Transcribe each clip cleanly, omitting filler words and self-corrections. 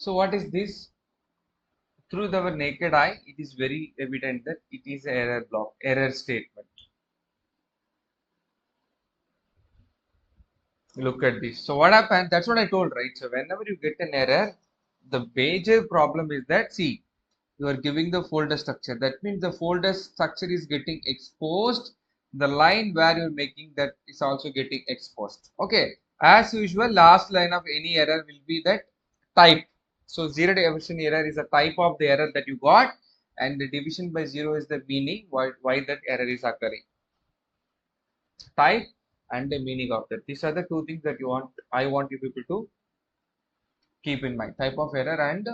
So what is this? Through our naked eye, it is very evident that it is an error block, error statement. Look at this. So what happened? That's what I told, right? So whenever you get an error, the major problem is that, see, you are giving the folder structure. That means the folder structure is getting exposed. The line where you're making that is also getting exposed. Okay. As usual, last line of any error will be that type. So zero division error is a type of the error that you got, and the division by zero is the meaning why that error is occurring. Type and the meaning of that. These are the two things that I want you people to keep in mind: type of error and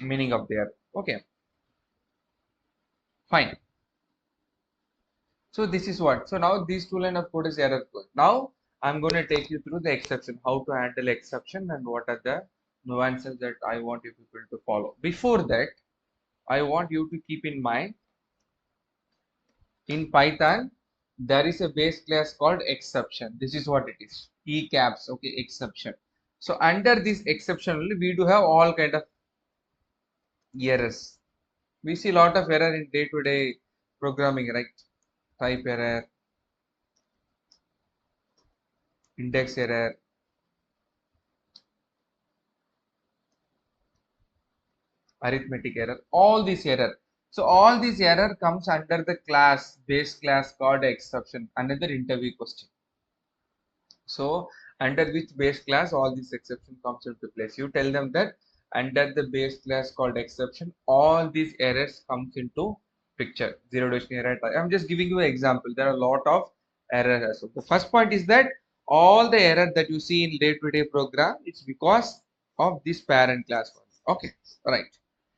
meaning of the error. Okay, fine. So this is what. So now these two line of code is error code. Now I'm going to take you through the exception, how to handle exception, and what are the nuances that I want you people to follow. Before that, I want you to keep in mind, in Python there is a base class called exception. This is what it is. E caps. Okay, exception. So under this exception only, we do have all kind of errors. We see a lot of error in day-to-day programming, right? Type error, index error, arithmetic error, all these error. So all these error comes under the class, base class called exception. Another interview question. So under which base class all these exception comes into place? You tell them that under the base class called exception, all these errors comes into picture. Zero division error. I'm just giving you an example. There are a lot of errors. So the first point is that all the error that you see in day-to-day program, it's because of this parent class one. Okay, right.